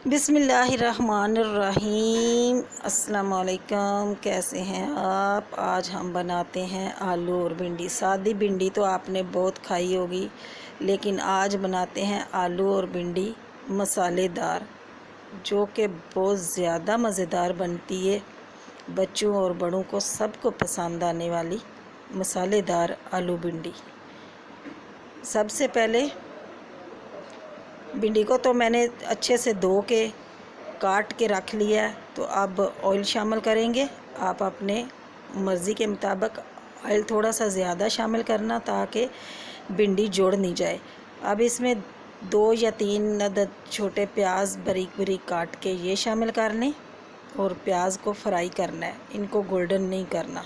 बिस्मिल्लाहिर्रहमानिर्रहीम। अस्सलाम वालेकुम। कैसे हैं आप? आज हम बनाते हैं आलू और भिंडी। सादी भिंडी तो आपने बहुत खाई होगी, लेकिन आज बनाते हैं आलू और भिंडी मसालेदार, जो कि बहुत ज़्यादा मज़ेदार बनती है। बच्चों और बड़ों को सबको पसंद आने वाली मसालेदार आलू भिंडी। सबसे पहले भिंडी को तो मैंने अच्छे से धो के काट के रख लिया है। तो अब ऑयल शामिल करेंगे। आप अपने मर्ज़ी के मुताबिक ऑयल थोड़ा सा ज़्यादा शामिल करना, ताकि भिंडी जुड़ नहीं जाए। अब इसमें 2 या 3 अदद छोटे प्याज बारीक बारीक काट के ये शामिल कर लें और प्याज को फ्राई करना है, इनको गोल्डन नहीं करना।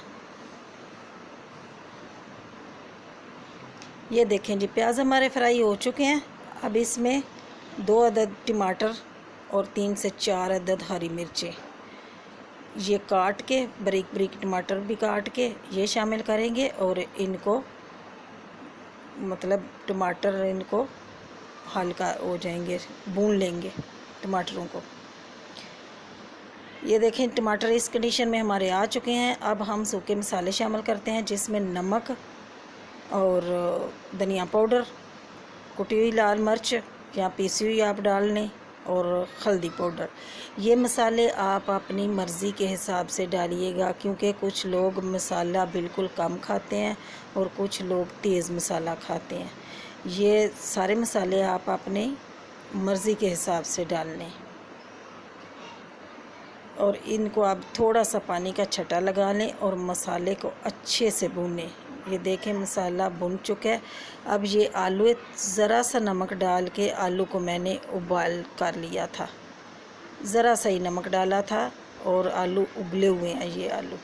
ये देखें जी, प्याज हमारे फ्राई हो चुके हैं। अब इसमें 2 अदद टमाटर और 3 से 4 अदद हरी मिर्चें ये काट के बारीक बारीक टमाटर भी काट के ये शामिल करेंगे और इनको टमाटर इनको हल्का हो जाएंगे, भून लेंगे टमाटरों को। ये देखें, टमाटर इस कंडीशन में हमारे आ चुके हैं। अब हम सूखे मसाले शामिल करते हैं, जिसमें नमक और धनिया पाउडर, कुटी हुई लाल मिर्च या पीसी हुई आप डाल लें, और हल्दी पाउडर। ये मसाले आप अपनी मर्ज़ी के हिसाब से डालिएगा, क्योंकि कुछ लोग मसाला बिल्कुल कम खाते हैं और कुछ लोग तेज़ मसाला खाते हैं। ये सारे मसाले आप अपने मर्ज़ी के हिसाब से डाल लें और इनको आप थोड़ा सा पानी का छटा लगा लें और मसाले को अच्छे से भूनें। ये देखें, मसाला भुन चुका है। अब ये आलू, ज़रा सा नमक डाल के आलू को मैंने उबाल कर लिया था, ज़रा सा ही नमक डाला था और आलू उबले हुए हैं। ये आलू,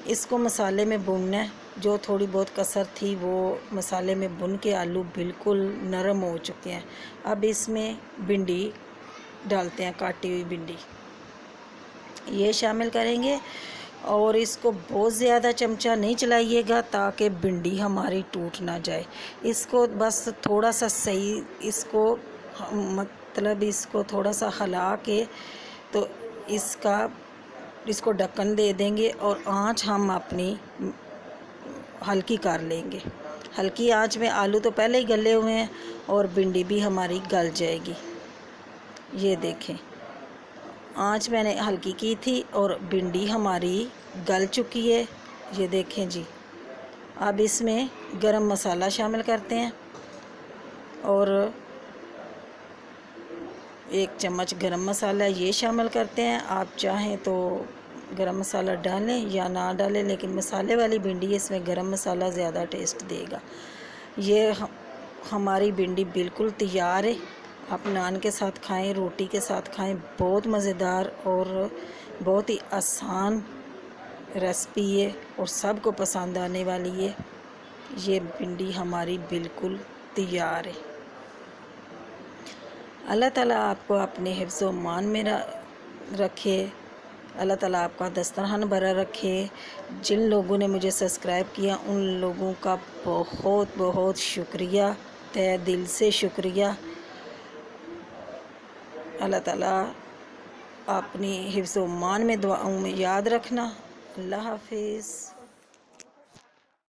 इसको मसाले में भूनना है। जो थोड़ी बहुत कसर थी वो मसाले में भुन के आलू बिल्कुल नरम हो चुके हैं। अब इसमें भिंडी डालते हैं, काटी हुई भिंडी ये शामिल करेंगे और इसको बहुत ज़्यादा चमचा नहीं चलाइएगा, ताकि भिंडी हमारी टूट ना जाए। इसको बस थोड़ा सा सही, इसको इसको थोड़ा सा हिला के तो इसको ढक्कन दे देंगे और आँच हम अपनी हल्की कर लेंगे। हल्की आँच में आलू तो पहले ही गले हुए हैं और भिंडी भी हमारी गल जाएगी। ये देखें, आँच मैंने हल्की की थी और भिंडी हमारी गल चुकी है। ये देखें जी। अब इसमें गरम मसाला शामिल करते हैं और 1 चम्मच गरम मसाला ये शामिल करते हैं। आप चाहें तो गरम मसाला डालें या ना डालें, लेकिन मसाले वाली भिंडी इसमें गरम मसाला ज़्यादा टेस्ट देगा। ये हमारी भिंडी बिल्कुल तैयार है। आप नान के साथ खाएं, रोटी के साथ खाएं, बहुत मज़ेदार और बहुत ही आसान रेसिपी है और सबको पसंद आने वाली है। ये भिंडी हमारी बिल्कुल तैयार है। अल्लाह ताला आपको अपने हिफ्ज़ व मान में रखे। अल्लाह ताला आपका दस्तरखान भरा रखे। जिन लोगों ने मुझे सब्सक्राइब किया उन लोगों का बहुत बहुत शुक्रिया, तहे दिल से शुक्रिया। अल्लाह ताला अपनी हिफ्ज़ व मान में दुआओं में याद रखना। अल्लाह हाफिज़।